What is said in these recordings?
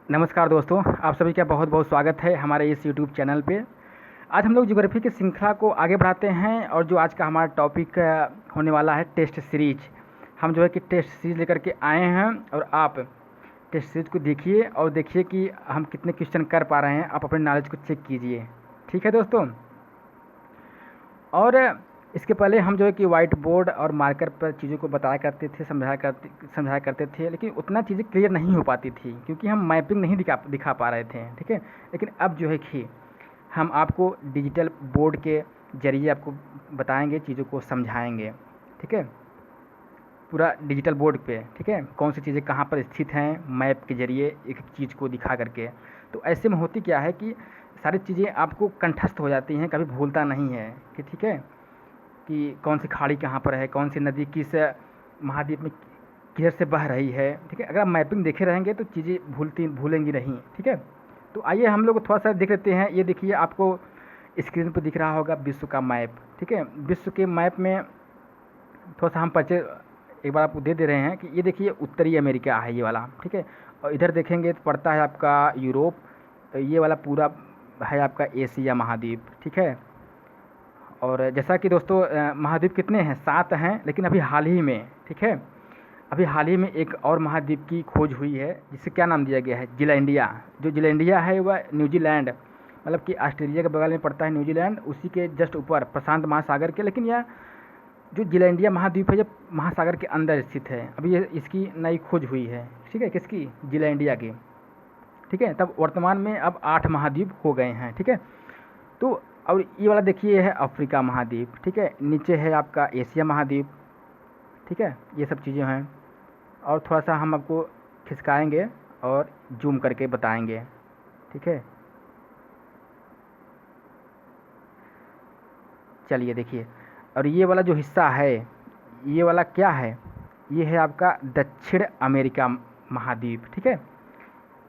नमस्कार दोस्तों, आप सभी का बहुत बहुत स्वागत है हमारे इस यूट्यूब चैनल पे। आज हम लोग ज्योग्राफी की श्रृंखला को आगे बढ़ाते हैं और जो आज का हमारा टॉपिक होने वाला है टेस्ट सीरीज। हम जो है कि टेस्ट सीरीज लेकर के आए हैं और आप टेस्ट सीरीज को देखिए और देखिए कि हम कितने क्वेश्चन कर पा रहे हैं। आप अपने नॉलेज को चेक कीजिए, ठीक है दोस्तों। और इसके पहले हम जो है कि वाइट बोर्ड और मार्कर पर चीज़ों को बताया करते थे, समझाया करते थे, लेकिन उतना चीज़ें क्लियर नहीं हो पाती थी क्योंकि हम मैपिंग नहीं दिखा पा रहे थे, ठीक है। लेकिन अब जो है कि हम आपको डिजिटल बोर्ड के ज़रिए आपको बताएंगे, चीज़ों को समझाएंगे, ठीक है, पूरा डिजिटल बोर्ड पे, ठीक है। कौन सी चीज़ें कहाँ पर स्थित हैं, मैप के ज़रिए एक एक चीज़ को दिखा करके। तो ऐसे में होती क्या है कि सारी चीज़ें आपको कंठस्थ हो जाती हैं, कभी भूलता नहीं है कि ठीक है कि कौन सी खाड़ी कहाँ पर है, कौन सी नदी किस महाद्वीप में किधर से बह रही है, ठीक है। अगर आप मैपिंग देखे रहेंगे तो चीज़ें भूलेंगी नहीं, ठीक है। तो आइए हम लोग थोड़ा सा देख लेते हैं। ये देखिए, आपको स्क्रीन पर दिख रहा होगा विश्व का मैप, ठीक है। विश्व के मैप में थोड़ा सा हम परिचय एक बार आपको दे रहे हैं कि ये देखिए उत्तरी अमेरिका है ये वाला, ठीक है। और इधर देखेंगे तो पड़ता है आपका यूरोप, तो ये वाला पूरा है आपका एशिया महाद्वीप, ठीक है। और जैसा कि दोस्तों महाद्वीप कितने हैं, 7 हैं, लेकिन अभी हाल ही में, ठीक है, अभी हाल ही में एक और महाद्वीप की खोज हुई है जिसे क्या नाम दिया गया है, जिलैंडिया। जो जिलैंडिया है वह न्यूजीलैंड, मतलब कि ऑस्ट्रेलिया के बगल में पड़ता है न्यूजीलैंड, उसी के जस्ट ऊपर प्रशांत महासागर के। लेकिन यह जो जिलैंडिया महाद्वीप है ये महासागर के अंदर स्थित है। अभी ये इसकी नई खोज हुई है, ठीक है, किसकी, जिलैंडिया की, ठीक है। तब वर्तमान में अब 8 महाद्वीप हो गए हैं, ठीक है। तो और ये वाला देखिए है अफ्रीका महाद्वीप, ठीक है। नीचे है आपका एशिया महाद्वीप, ठीक है। ये सब चीज़ें हैं और थोड़ा सा हम आपको खिसकाएंगे और जूम करके बताएंगे, ठीक है। चलिए देखिए, और ये वाला जो हिस्सा है, ये वाला क्या है, ये है आपका दक्षिण अमेरिका महाद्वीप, ठीक है।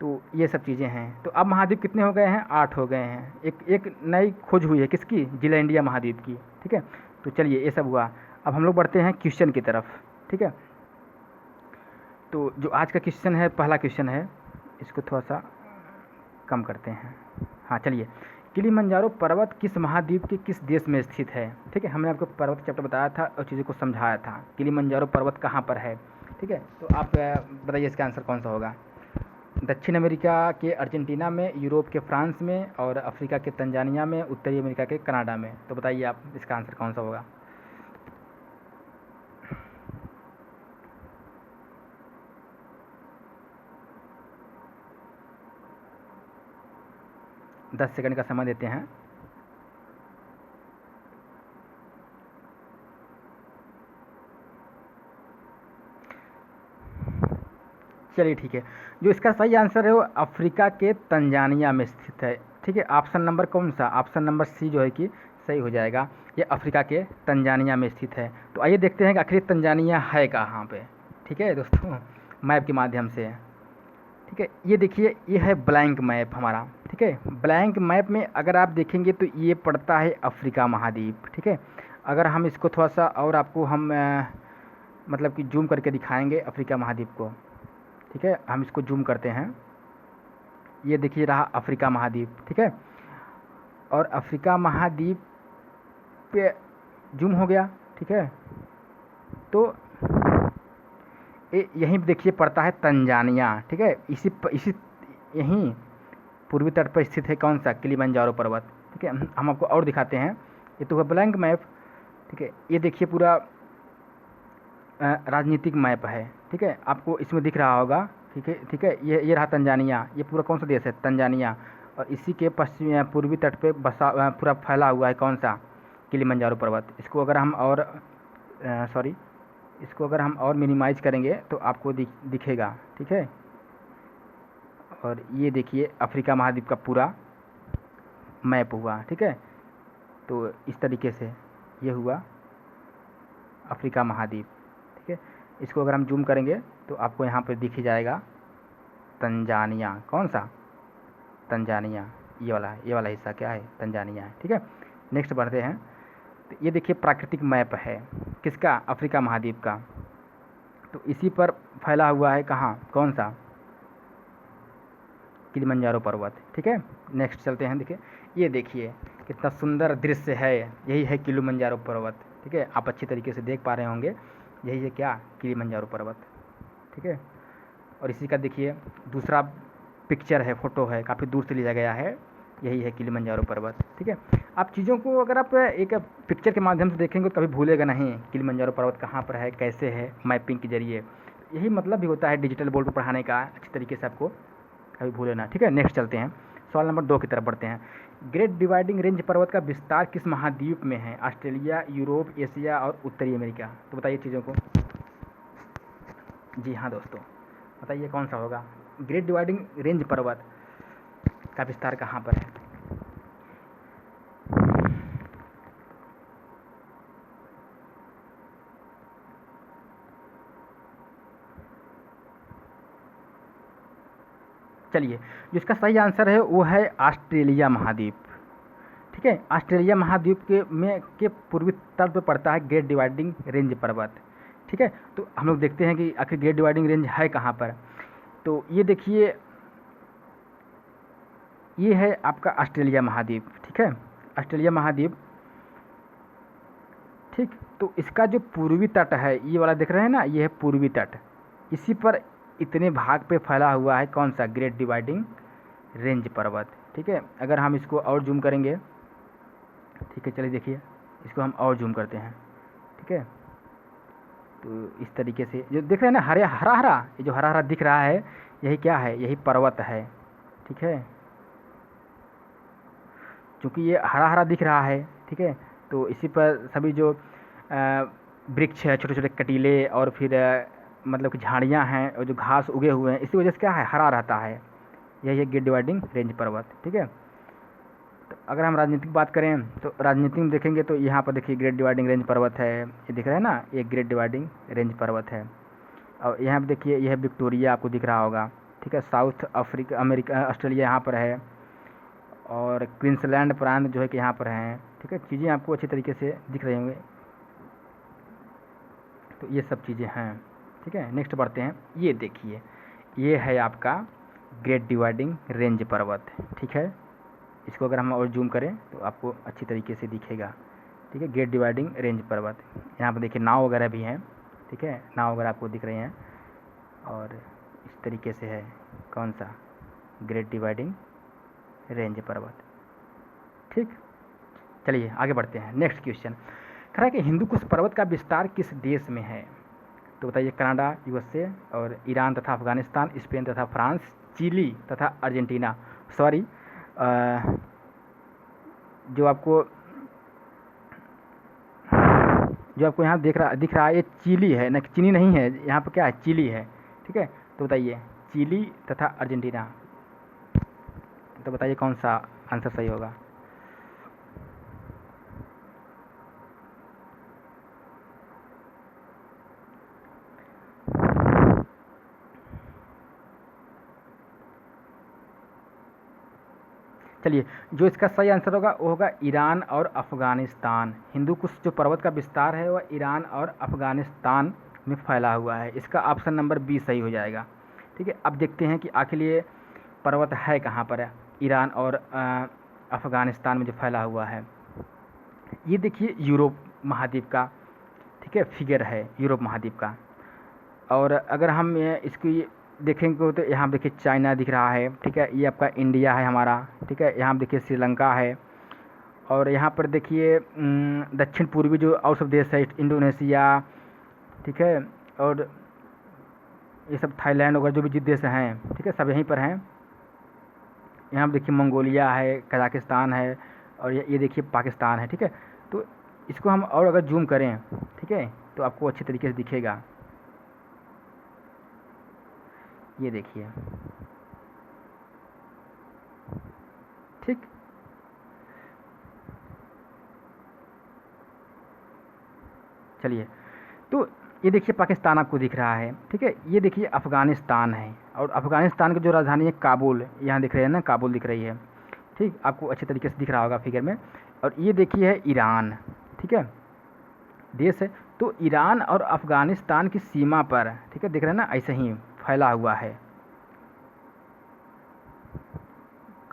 तो ये सब चीज़ें हैं। तो अब महाद्वीप कितने हो गए हैं, 8 हो गए हैं। एक नई खोज हुई है किसकी, जिलैंडिया महाद्वीप की, ठीक है। तो चलिए ये सब हुआ। अब हम लोग बढ़ते हैं क्वेश्चन की तरफ, ठीक है। तो जो आज का क्वेश्चन है, पहला क्वेश्चन है, इसको थोड़ा सा कम करते हैं। हाँ चलिए, किलिमंजारो पर्वत किस महाद्वीप के किस देश में स्थित है, ठीक है। हमने आपको पर्वत चैप्टर बताया था और चीज़ों को समझाया था। किलिमंजारो पर्वत कहाँ पर है, ठीक है। तो आप बताइए इसका आंसर कौन सा होगा। दक्षिण अमेरिका के अर्जेंटीना में, यूरोप के फ्रांस में, और अफ्रीका के तंजानिया में, उत्तरी अमेरिका के कनाडा में। तो बताइए आप इसका आंसर कौन सा होगा। दस सेकंड का समय देते हैं। चलिए ठीक है, जो इसका सही आंसर है वो अफ्रीका के तंजानिया में स्थित है, ठीक है। ऑप्शन नंबर कौन सा, ऑप्शन नंबर सी जो है कि सही हो जाएगा। ये अफ्रीका के तंजानिया में स्थित है। तो आइए देखते हैं कि आखिर तंजानिया है कहाँ पे, ठीक है दोस्तों, मैप के माध्यम से, ठीक है। ये देखिए, ये है ब्लैंक मैप हमारा, ठीक है। ब्लैंक मैप में अगर आप देखेंगे तो ये पड़ता है अफ्रीका महाद्वीप, ठीक है। अगर हम इसको थोड़ा सा और आपको हम मतलब कि जूम करके दिखाएंगे अफ्रीका महाद्वीप को, ठीक है। हम इसको जूम करते हैं। ये देखिए रहा अफ्रीका महाद्वीप, ठीक है। और अफ्रीका महाद्वीप पे जूम हो गया, ठीक है। तो यहीं देखिए पड़ता है तंजानिया, ठीक है। इसी यहीं पूर्वी तट पर स्थित है कौन सा, किलिमंजारो पर्वत, ठीक है। हम आपको और दिखाते हैं। ये तो है ब्लैंक मैप, ठीक है। ये देखिए पूरा राजनीतिक मैप है, ठीक है। आपको इसमें दिख रहा होगा, ठीक है, ठीक है। ये रहा तंजानिया, ये पूरा कौन सा देश है, तंजानिया। और इसी के पश्चिम पूर्वी तट पे बसा पूरा फैला हुआ है कौन सा, किलिमंजारो पर्वत। इसको अगर हम और सॉरी इसको अगर हम और मिनिमाइज करेंगे तो आपको दिखेगा, ठीक है। और ये देखिए अफ्रीका महाद्वीप का पूरा मैप हुआ, ठीक है। तो इस तरीके से ये हुआ अफ्रीका महाद्वीप, ठीक है। इसको अगर हम जूम करेंगे तो आपको यहाँ पे दिख ही जाएगा तंजानिया, कौन सा, तंजानिया, ये वाला हिस्सा क्या है, तंजानिया है, ठीक है। नेक्स्ट बढ़ते हैं। तो ये देखिए प्राकृतिक मैप है किसका, अफ्रीका महाद्वीप का। तो इसी पर फैला हुआ है कहाँ, कौन सा, किलिमंजारो पर्वत। ठीक है, नेक्स्ट चलते हैं। देखिए, ये देखिए कितना सुंदर दृश्य है, यही है किलिमंजारो पर्वत। ठीक है, आप अच्छी तरीके से देख पा रहे होंगे, यही है क्या, किलिमंजारो पर्वत। ठीक है, और इसी का देखिए दूसरा पिक्चर है, फ़ोटो है, काफ़ी दूर से लिया गया है, यही है किलिमंजारो पर्वत। ठीक है, आप चीज़ों को अगर आप एक पिक्चर के माध्यम से देखेंगे तो कभी भूलेगा नहीं किलिमंजारो पर्वत कहाँ पर है, कैसे है, मैपिंग के जरिए। यही मतलब भी होता है डिजिटल बोर्ड पर पढ़ाने का, अच्छी तरीके से आपको कभी भूले ना। ठीक है, नेक्स्ट चलते हैं, सवाल नंबर 2 की तरफ बढ़ते हैं। ग्रेट डिवाइडिंग रेंज पर्वत का विस्तार किस महाद्वीप में है? ऑस्ट्रेलिया, यूरोप, एशिया और उत्तरी अमेरिका। तो बताइए चीज़ों को। जी हाँ दोस्तों, बताइए कौन सा होगा? ग्रेट डिवाइडिंग रेंज पर्वत का विस्तार कहाँ पर है? चलिए, जो इसका सही आंसर है वो है ऑस्ट्रेलिया महाद्वीप। ठीक है, ऑस्ट्रेलिया महाद्वीप के पूर्वी तट पर पड़ता है ग्रेट डिवाइडिंग रेंज पर्वत। ठीक है, तो हम लोग देखते हैं कि आखिर ग्रेट डिवाइडिंग रेंज है कहाँ पर। तो ये देखिए, ये है आपका ऑस्ट्रेलिया महाद्वीप। ठीक है, ऑस्ट्रेलिया महाद्वीप। ठीक, तो इसका जो पूर्वी तट है, ये वाला देख रहे हैं ना, ये है पूर्वी तट। इसी पर इतने भाग पे फैला हुआ है कौन सा? ग्रेट डिवाइडिंग रेंज पर्वत। ठीक है, अगर हम इसको और जूम करेंगे, ठीक है, चलिए देखिए, इसको हम और जूम करते हैं। ठीक है, तो इस तरीके से जो देख रहे हैं ना, हरा हरा, ये जो हरा हरा दिख रहा है, यही क्या है? यही पर्वत है। ठीक है, क्योंकि ये हरा हरा दिख रहा है। ठीक है, तो इसी पर सभी जो वृक्ष है, छोटे छोटे कटीले, और फिर मतलब कि झाड़ियाँ हैं और जो घास उगे हुए हैं, इसी वजह से क्या है, हरा रहता है। यही है ग्रेट डिवाइडिंग रेंज पर्वत। ठीक है, तो अगर हम राजनीतिक बात करें तो राजनीति में देखेंगे तो यहाँ पर देखिए ग्रेट डिवाइडिंग रेंज पर्वत है, ये दिख रहा है ना, ये ग्रेट डिवाइडिंग रेंज पर्वत है। और यहाँ पर देखिए, यह विक्टोरिया आपको दिख रहा होगा। ठीक है, साउथ अफ्रीका अमेरिका ऑस्ट्रेलिया यहाँ पर है, और क्वींसलैंड प्रांत जो है कि यहाँ पर हैं। ठीक है, चीज़ें आपको अच्छी तरीके से दिख रही होंगी, तो ये सब चीज़ें हैं। ठीक है, नेक्स्ट बढ़ते हैं। ये देखिए, ये है आपका ग्रेट डिवाइडिंग रेंज पर्वत। ठीक है, इसको अगर हम और जूम करें तो आपको अच्छी तरीके से दिखेगा। ठीक है, ग्रेट डिवाइडिंग रेंज पर्वत। यहाँ पर देखिए नाव वगैरह भी हैं। ठीक है, नाव वगैरह आपको दिख रही हैं, और इस तरीके से है कौन सा? ग्रेट डिवाइडिंग रेंज पर्वत। ठीक, चलिए आगे बढ़ते हैं। नेक्स्ट क्वेश्चन कह रहा है कि हिंदू कुश पर्वत का विस्तार किस देश में है? तो बताइए, कनाडा, यूएसए, और ईरान तथा अफगानिस्तान, स्पेन तथा फ्रांस, चिली तथा अर्जेंटीना। सॉरी, जो आपको यहाँ दिख रहा है, ये चिली है ना, चीनी नहीं है, यहाँ पर क्या है, चिली है। ठीक है, तो बताइए चिली तथा अर्जेंटीना, तो बताइए कौन सा आंसर सही होगा? चलिए, जो इसका सही आंसर होगा वो होगा ईरान और अफ़गानिस्तान। हिंदू कुश जो पर्वत का विस्तार है वह ईरान और अफ़गानिस्तान में फैला हुआ है। इसका ऑप्शन नंबर बी सही हो जाएगा। ठीक है, अब देखते हैं कि आखिर ये पर्वत है कहाँ पर है, ईरान और अफ़गानिस्तान में जो फैला हुआ है। ये देखिए यूरोप महाद्वीप का, ठीक है, फिगर है यूरोप महाद्वीप का। और अगर हम इसकी देखेंगे तो यहाँ देखिए चाइना दिख रहा है। ठीक है, ये आपका इंडिया है हमारा। ठीक है, यहाँ देखिए श्रीलंका है, और यहाँ पर देखिए दक्षिण पूर्वी जो और सब देश है, इंडोनेशिया। ठीक है, और ये सब थाईलैंड वगैरह जो भी देश हैं, ठीक है, सब यहीं पर हैं। यहाँ पर देखिए मंगोलिया है, कजाकिस्तान है, और ये देखिए पाकिस्तान है। ठीक है, तो इसको हम और अगर जूम करें, ठीक है, तो आपको अच्छे तरीके से दिखेगा। ये देखिए, ठीक, चलिए, तो ये देखिए पाकिस्तान आपको दिख रहा है। ठीक है, ये देखिए अफ़गानिस्तान है, और अफ़गानिस्तान की जो राजधानी है काबुल, यहाँ दिख रही है ना, काबुल दिख रही है। ठीक, आपको अच्छे तरीके से दिख रहा होगा फिगर में। और ये देखिए है ईरान। ठीक है, देश है, तो ईरान और अफ़गानिस्तान की सीमा पर, ठीक है, दिख रहा है ना, ऐसे ही फैला हुआ है।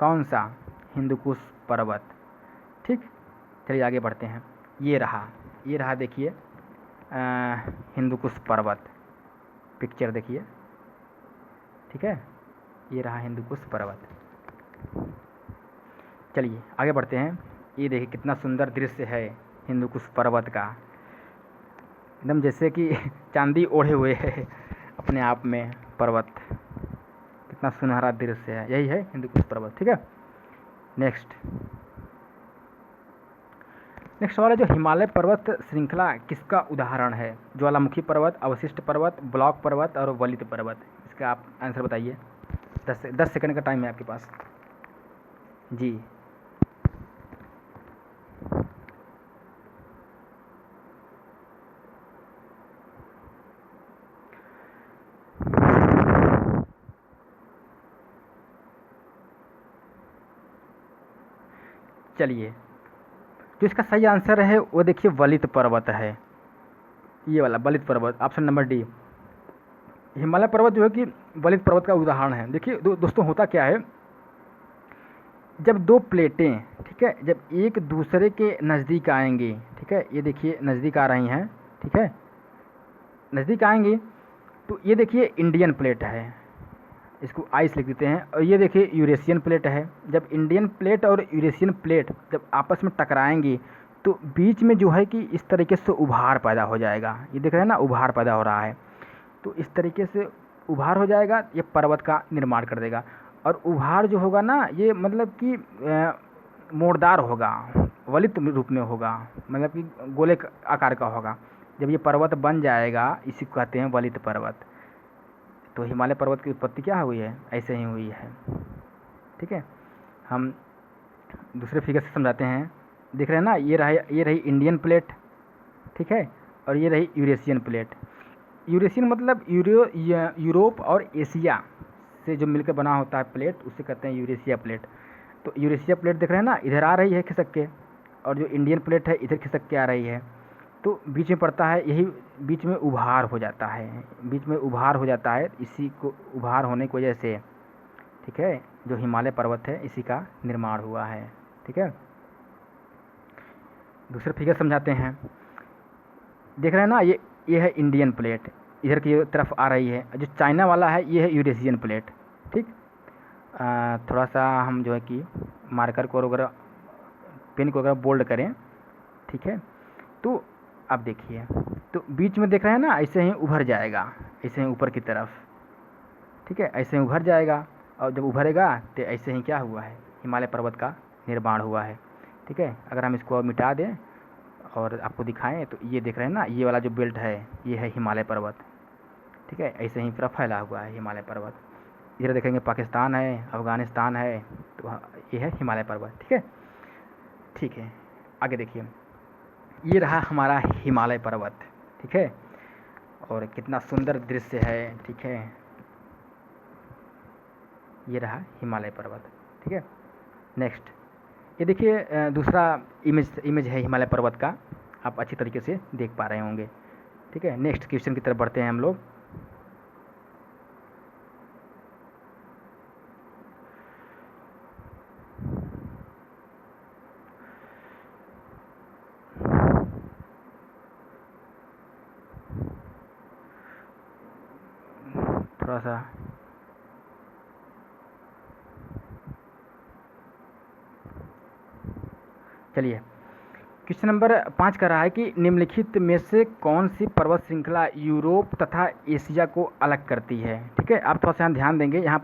कौन सा? हिंदुकुश पर्वत। ठीक, चलिए आगे बढ़ते हैं। ये रहा देखिए हिंदुकुश पर्वत, पिक्चर देखिए। ठीक है, ये रहा हिंदुकुश पर्वत। चलिए आगे बढ़ते हैं। ये देखिए कितना सुंदर दृश्य है हिंदुकुश पर्वत का, एकदम जैसे कि चांदी ओढ़े हुए है अपने आप में पर्वत। कितना सुनहरा दृश्य है, यही है हिंदुकुश पर्वत। ठीक है, नेक्स्ट वाला जो हिमालय पर्वत श्रृंखला किसका उदाहरण है? ज्वालामुखी पर्वत, अवशिष्ट पर्वत, ब्लॉक पर्वत और वलित पर्वत। इसका आप आंसर बताइए। 10 सेकंड का टाइम है आपके पास जी। चलिए, जो इसका सही आंसर है वो देखिए वलित पर्वत है, ये वाला वलित पर्वत, ऑप्शन नंबर डी। हिमालय पर्वत जो है कि वलित पर्वत का उदाहरण है। देखिए दोस्तों, होता क्या है, जब दो प्लेटें, ठीक है, जब एक दूसरे के नज़दीक आएंगी, ठीक है, ये देखिए नज़दीक आ रही हैं, ठीक है, नज़दीक आएंगी, तो ये देखिए इंडियन प्लेट है, इसको आइस लिख देते हैं, और ये देखिए यूरेशियन प्लेट है। जब इंडियन प्लेट और यूरेशियन प्लेट जब आपस में टकराएंगी तो बीच में जो है कि इस तरीके से उभार पैदा हो जाएगा। ये देख रहे हैं ना, उभार पैदा हो रहा है, तो इस तरीके से उभार हो जाएगा, ये पर्वत का निर्माण कर देगा। और उभार जो होगा ना, ये मतलब कि मोड़दार होगा, वलित रूप में होगा, मतलब कि गोले आकार का होगा। जब ये पर्वत बन जाएगा, इसी को कहते हैं वलित पर्वत। तो हिमालय पर्वत की उत्पत्ति क्या हुई है? ऐसे ही हुई है। ठीक है, हम दूसरे फिगर से समझाते हैं। देख रहे हैं ना, ये रही इंडियन प्लेट, ठीक है, और ये रही यूरेशियन प्लेट। यूरेशियन मतलब यूरोप और एशिया से जो मिलकर बना होता है प्लेट, उसे कहते हैं यूरेशिया प्लेट। तो यूरेशिया प्लेट देख रहे हैं ना, इधर आ रही है खिसक के, और जो इंडियन प्लेट है इधर खिसक के आ रही है, तो बीच में पड़ता है, यही बीच में उभार हो जाता है, बीच में उभार हो जाता है। इसी को उभार होने की वजह से, ठीक है, जो हिमालय पर्वत है इसी का निर्माण हुआ है। ठीक है, दूसरे फिगर समझाते हैं। देख रहे हैं ना, ये है इंडियन प्लेट, इधर की तरफ आ रही है। जो चाइना वाला है ये है यूरेशियन प्लेट। ठीक, थोड़ा सा हम जो है कि मार्कर को अगर पेन को अगर बोल्ड करें, ठीक है, तो अब देखिए, तो बीच में देख रहे हैं ना, ऐसे ही उभर जाएगा, ऐसे ही ऊपर की तरफ, ठीक है, ऐसे ही उभर जाएगा, और जब उभरेगा तो ऐसे ही क्या हुआ है, हिमालय पर्वत का निर्माण हुआ है। ठीक है, अगर हम इसको मिटा दें और आपको दिखाएं, तो ये देख रहे हैं ना, ये वाला जो बेल्ट है ये है हिमालय पर्वत। ठीक है, ऐसे ही पूरा फैला हुआ है हिमालय पर्वत। इधर देखेंगे पाकिस्तान है, अफ़गानिस्तान है, तो ये है हिमालय पर्वत। ठीक है, ठीक है, आगे देखिए, ये रहा हमारा हिमालय पर्वत। ठीक है, और कितना सुंदर दृश्य है। ठीक है, ये रहा हिमालय पर्वत। ठीक है, नेक्स्ट, ये देखिए दूसरा इमेज है हिमालय पर्वत का, आप अच्छी तरीके से देख पा रहे होंगे। ठीक है, नेक्स्ट क्वेश्चन की तरफ बढ़ते हैं हम लोग। थोड़ा सा चलिए, क्वेश्चन नंबर 5 का रहा है कि निम्नलिखित में से कौन सी पर्वत श्रृंखला यूरोप तथा एशिया को अलग करती है। ठीक है, आप थोड़ा सा ध्यान देंगे, यहाँ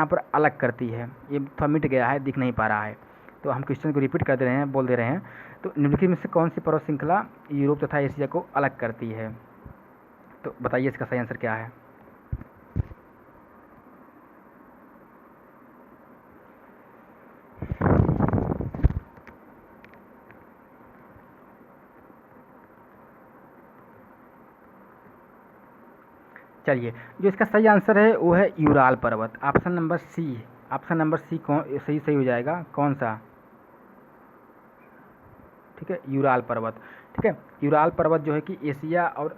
पर अलग करती है, ये थोड़ा मिट गया है, दिख नहीं पा रहा है, तो हम क्वेश्चन को रिपीट कर दे रहे हैं, बोल दे रहे हैं। तो निम्नलिखित में से कौन सी पर्वत श्रृंखला यूरोप तथा एशिया को अलग करती है? तो बताइए इसका सही आंसर क्या है। चलिए, जो इसका सही आंसर है वो है यूराल पर्वत, option number C. Option number C कौन सही हो जाएगा, कौन सा? ठीक है, यूराल पर्वत। ठीक है, यूराल पर्वत जो है कि एशिया और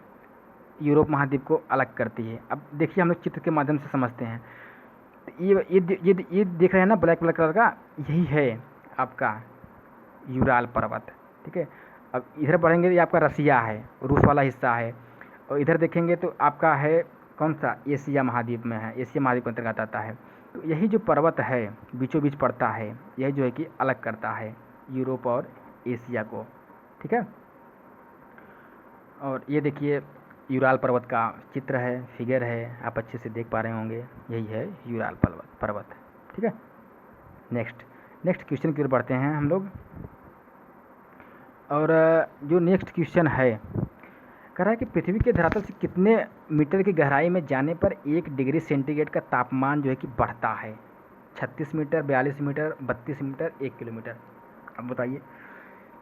यूरोप महाद्वीप को अलग करती है। अब देखिए, हम लोग चित्र के माध्यम से समझते हैं। तो ये देख रहे हैं ना ब्लैक ब्लैक कलर का, यही है आपका यूराल पर्वत। ठीक है, अब इधर बढ़ेंगे तो ये आपका रसिया है, रूस वाला हिस्सा है, और इधर देखेंगे तो आपका है कौन सा, एशिया महाद्वीप में है, एशिया महाद्वीप के अंतर्गत आता है। तो यही जो पर्वत है बीचों बीच पड़ता है, यही जो है कि अलग करता है यूरोप और एशिया को। ठीक है, और ये देखिए यूराल पर्वत का चित्र है, फिगर है, आप अच्छे से देख पा रहे होंगे, यही है यूराल पर्वत। ठीक है, नेक्स्ट क्वेश्चन की ओर बढ़ते हैं हम लोग। और जो नेक्स्ट क्वेश्चन है, कह रहा है कि पृथ्वी के धरातल से कितने मीटर की गहराई में जाने पर 1 डिग्री सेंटीग्रेड का तापमान जो है कि बढ़ता है? 36 मीटर, 42 मीटर, 32 मीटर, 1 किलोमीटर। अब बताइए,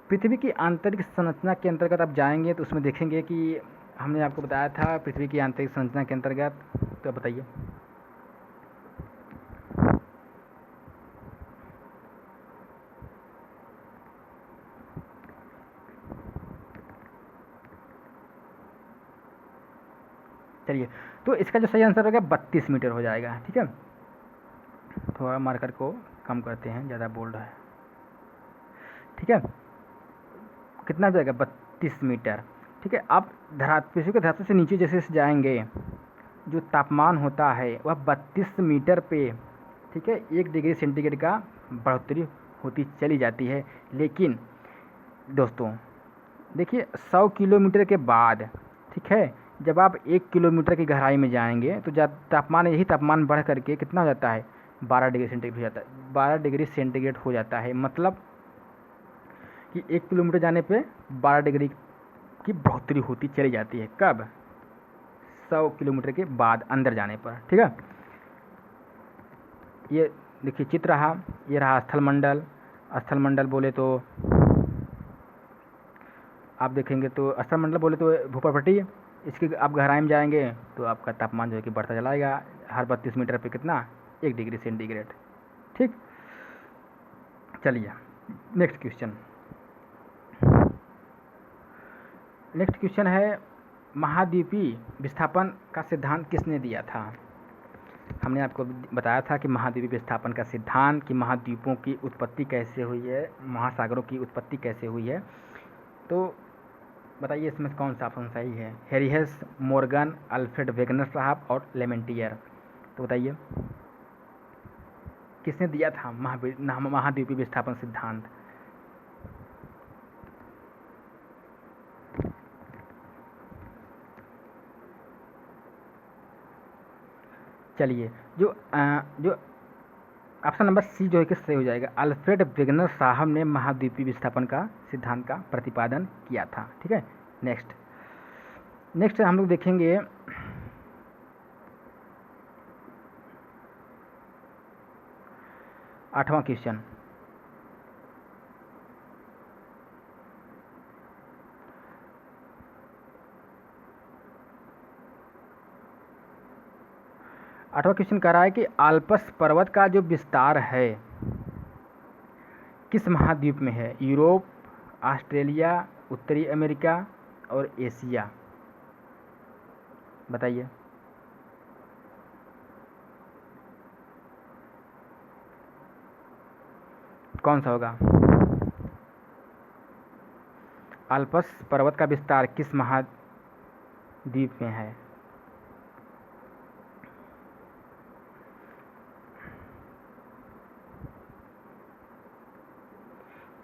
पृथ्वी की आंतरिक संरचना के अंतर्गत आप जाएंगे तो उसमें देखेंगे कि हमने आपको बताया था पृथ्वी की आंतरिक संरचना के अंतर्गत, तो बताइए चलिए, तो इसका जो सही आंसर होगा 32 मीटर हो जाएगा। ठीक है, थोड़ा मार्कर को कम करते हैं, ज़्यादा बोल्ड है। ठीक है, कितना हो जाएगा 32 मीटर। ठीक है, आप पृथ्वी के धरातल से नीचे जैसे जाएंगे, जो तापमान होता है वह 32 मीटर पे, ठीक है, 1 डिग्री सेंटीग्रेड का बढ़ोतरी होती चली जाती है। लेकिन दोस्तों देखिए 100 किलोमीटर के बाद, ठीक है, जब आप 1 किलोमीटर की गहराई में जाएंगे तो तापमान, यही तापमान बढ़ करके कितना हो जाता है, 12 डिग्री सेंटीग्रेड हो जाता है, 12 डिग्री सेंटीग्रेड हो जाता है। मतलब कि 1 किलोमीटर जाने पे 12 डिग्री की बढ़ोतरी होती चली जाती है। कब? 100 किलोमीटर के बाद अंदर जाने पर। ठीक है, ये देखिए चित्र रहा, ये रहा स्थलमंडल। स्थलमंडल बोले तो आप देखेंगे तो स्थलमंडल बोले तो भूपर्वतीय, इसकी आप गहराई में जाएंगे तो आपका तापमान जो है कि बढ़ता चलाएगा, हर 32 मीटर पे कितना, 1 डिग्री सेंटीग्रेड। ठीक, चलिए नेक्स्ट क्वेश्चन है, महाद्वीपीय विस्थापन का सिद्धांत किसने दिया था? हमने आपको बताया था कि महाद्वीपीय विस्थापन का सिद्धांत, कि महाद्वीपों की उत्पत्ति कैसे हुई है, महासागरों की उत्पत्ति कैसे हुई है। तो बताइए इसमें कौन सा ऑप्शन सही है? हेरियस, मॉर्गन, अल्फ्रेड वेगनर साहब और लेमेंटियर। तो बताइए किसने दिया था महाद्वीपीय विस्थापन सिद्धांत? चलिए, जो ऑप्शन नंबर सी जो है कि सही हो जाएगा, अल्फ्रेड वेगनर साहब ने महाद्वीपीय विस्थापन का सिद्धांत का प्रतिपादन किया था। ठीक है, नेक्स्ट हम लोग देखेंगे 8वां क्वेश्चन। आठवां क्वेश्चन कह रहा है कि आल्प्स पर्वत का जो विस्तार है किस महाद्वीप में है? यूरोप, ऑस्ट्रेलिया, उत्तरी अमेरिका और एशिया। बताइए कौन सा होगा? आल्प्स पर्वत का विस्तार किस महाद्वीप में है?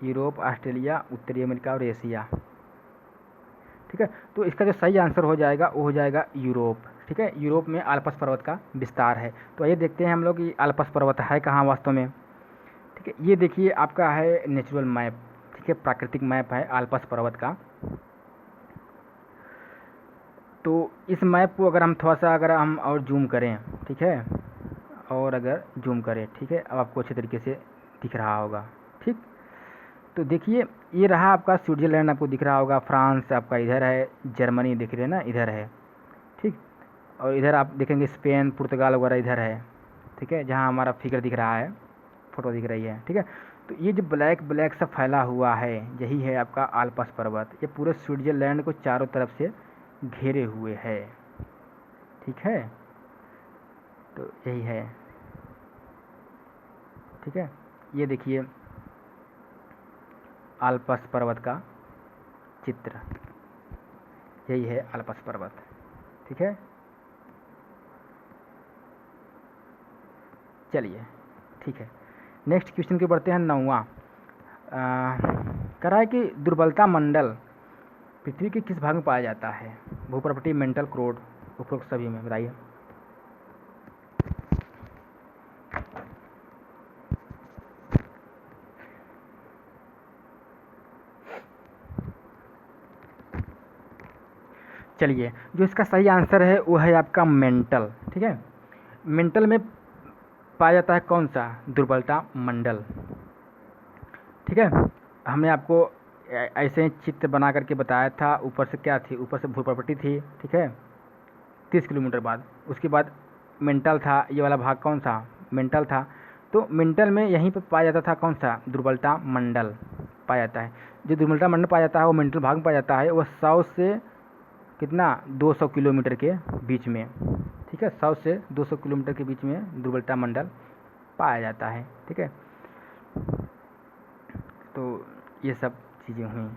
यूरोप, ऑस्ट्रेलिया, उत्तरी अमेरिका और एशिया। ठीक है, तो इसका जो सही आंसर हो जाएगा वो हो जाएगा यूरोप। ठीक है, यूरोप में आल्प्स पर्वत का विस्तार है। तो आइए देखते हैं हम लोग कि आल्प्स पर्वत है कहाँ वास्तव में। ठीक है, ये देखिए आपका है नेचुरल मैप, ठीक है, प्राकृतिक मैप है आल्प्स पर्वत का। तो इस मैप को अगर हम थोड़ा सा अगर हम और जूम करें, ठीक है, और अगर जूम करें, ठीक है, अब आपको अच्छे तरीके से दिख रहा होगा। ठीक, तो देखिए ये रहा आपका स्विट्ज़रलैंड, आपको दिख रहा होगा, फ्रांस आपका इधर है, जर्मनी दिख रहे हैं ना इधर है। ठीक, और इधर आप देखेंगे स्पेन, पुर्तगाल वगैरह इधर है। ठीक है, जहाँ हमारा फिगर दिख रहा है, फोटो दिख रही है। ठीक है, तो ये जो ब्लैक ब्लैक सा फैला हुआ है यही है आपका आल्प्स पर्वत। ये पूरे स्विट्ज़रलैंड को चारों तरफ से घेरे हुए है। ठीक है, तो यही है। ठीक है, ये देखिए आल्प्स पर्वत का चित्र, यही है आल्प्स पर्वत। ठीक है, चलिए ठीक है, नेक्स्ट क्वेश्चन के बढ़ते हैं। 9वां कह रहा है कि दुर्बलता मंडल पृथ्वी के किस भाग में पाया जाता है? भूप्रपटी, मेंटल, क्रोड, उपरोक्त सभी में, बताइए। चलिए, जो इसका सही आंसर है वो है आपका मेंटल। ठीक है, मेंटल में पाया जाता है कौन सा? दुर्बलता मंडल। ठीक है, हमने आपको ऐसे ही चित्र बना करके बताया था। ऊपर से क्या थी? ऊपर से भूप्रपटी थी। ठीक है, 30 किलोमीटर बाद, उसके बाद मेंटल था। ये वाला भाग कौन सा? मेंटल था। तो मेंटल में यहीं पर पाया जाता था कौन सा? दुर्बलता मंडल पाया जाता है। जो दुर्बलता मंडल पाया जाता है वो मेंटल भाग में पाया जाता है। वो 100 से कितना? 200 किलोमीटर के बीच में। ठीक है, 100 से 200 किलोमीटर के बीच में दुर्बलता मंडल पाया जाता है। ठीक है, तो ये सब चीज़ें हुई।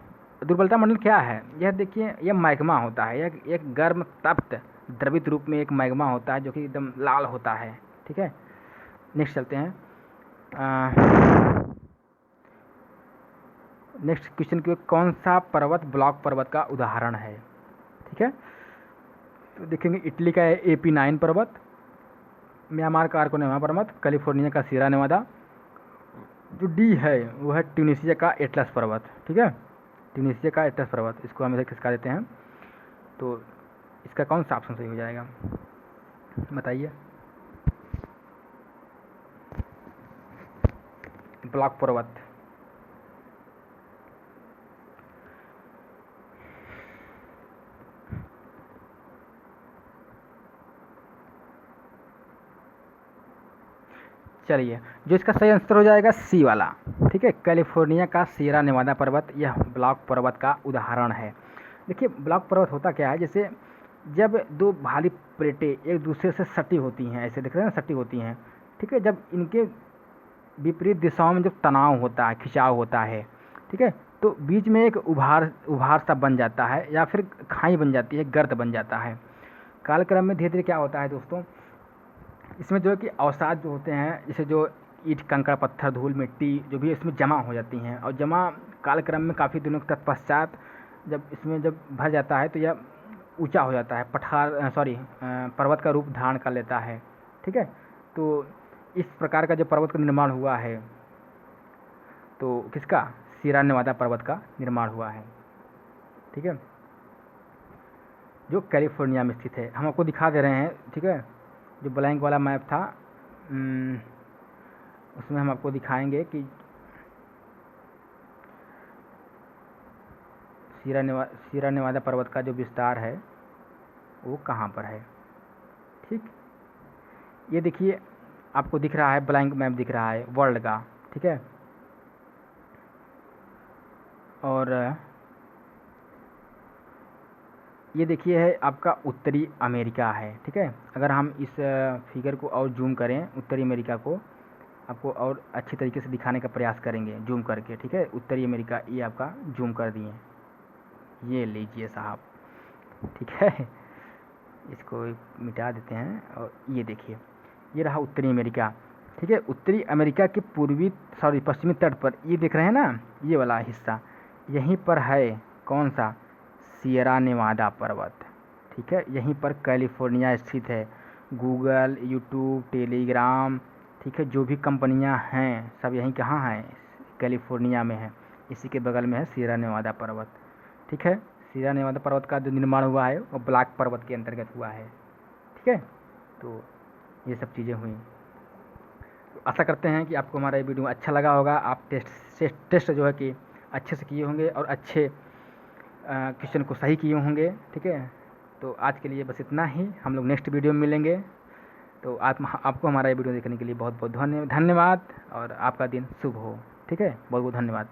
दुर्बलता मंडल क्या है? यह देखिए, यह मैग्मा होता है। यह एक गर्म तप्त द्रवित रूप में एक मैग्मा होता है जो कि एकदम लाल होता है। ठीक है, नेक्स्ट चलते हैं। नेक्स्ट क्वेश्चन की, कौन सा पर्वत ब्लॉक पर्वत का उदाहरण है? ठीक है, तो देखेंगे इटली का है AP9 पर्वत, म्यांमार का आर्कोनेमा पर्वत, कैलिफोर्निया का सीरा नेवादा। जो डी है वो है ट्यूनीशिया का एटलस पर्वत। ठीक है, ट्यूनीशिया का एटलस पर्वत, इसको हम इधर खिसका देते हैं। तो इसका कौन सा ऑप्शन सही हो जाएगा, बताइए? ब्लॉक पर्वत। चलिए, जो इसका सही आंसर हो जाएगा सी वाला। ठीक है, कैलिफोर्निया का सीरा नेवादा पर्वत, यह ब्लॉक पर्वत का उदाहरण है। देखिए, ब्लॉक पर्वत होता क्या है? जैसे जब दो भारी प्लेटें एक दूसरे से सटी होती हैं, ऐसे दिख रहे हैं ना, सटी होती हैं। ठीक है, जब इनके विपरीत दिशाओं में जब तनाव होता है, खिंचाव होता है, ठीक है, तो बीच में एक उभार सा बन जाता है, या फिर खाई बन जाती है, गर्त बन जाता है। कालक्रम में धीरे धीरे क्या होता है दोस्तों, इसमें जो है कि अवसाद जो होते हैं, जैसे जो ईंट, कंकड़, पत्थर, धूल, मिट्टी जो भी इसमें जमा हो जाती हैं, और जमा कालक्रम में काफ़ी दिनों तत्पश्चात जब इसमें जब भर जाता है तो यह ऊंचा हो जाता है, पर्वत का रूप धारण कर लेता है। ठीक है, तो इस प्रकार का जो पर्वत का निर्माण हुआ है, तो किसका? सीरा नेवादा पर्वत का निर्माण हुआ है। ठीक है, जो कैलिफोर्निया में स्थित है। हम आपको दिखा दे रहे हैं। ठीक है, जो ब्लैंक वाला मैप था उसमें हम आपको दिखाएंगे कि सीरा नेवादा पर्वत का जो विस्तार है वो कहाँ पर है। ठीक, ये देखिए आपको दिख रहा है, ब्लैंक मैप दिख रहा है वर्ल्ड का। ठीक है, और ये देखिए है आपका उत्तरी अमेरिका है। ठीक है, अगर हम इस फिगर को और जूम करें, उत्तरी अमेरिका को आपको और अच्छी तरीके से दिखाने का प्रयास करेंगे जूम करके। ठीक है, उत्तरी अमेरिका ये आपका जूम कर दिए, ये लीजिए साहब। ठीक है, इसको मिटा देते हैं, और ये देखिए ये रहा उत्तरी अमेरिका। ठीक है, उत्तरी अमेरिका के पश्चिमी तट पर ये देख रहे हैं ना, ये वाला हिस्सा, यहीं पर है कौन सा? सीरा नेवादा पर्वत। ठीक है, यहीं पर कैलिफोर्निया स्थित है। गूगल, यूट्यूब, टेलीग्राम, ठीक है, जो भी कंपनियां हैं सब यहीं कहाँ हैं? कैलिफोर्निया में है। इसी के बगल में है सीरा नेवादा पर्वत। ठीक है, सीरा नेवादा पर्वत का जो निर्माण हुआ है वो ब्लॉक पर्वत के अंतर्गत हुआ है। ठीक है, तो ये सब चीज़ें हुई। तो आशा करते हैं कि आपको हमारा ये वीडियो अच्छा लगा होगा। आप टेस्ट जो है कि अच्छे से किए होंगे और अच्छे क्वेश्चन को सही किए होंगे। ठीक है, तो आज के लिए बस इतना ही। हम लोग नेक्स्ट वीडियो में मिलेंगे। तो आपको हमारा ये वीडियो देखने के लिए बहुत बहुत धन्यवाद, और आपका दिन शुभ हो। ठीक है, बहुत बहुत धन्यवाद।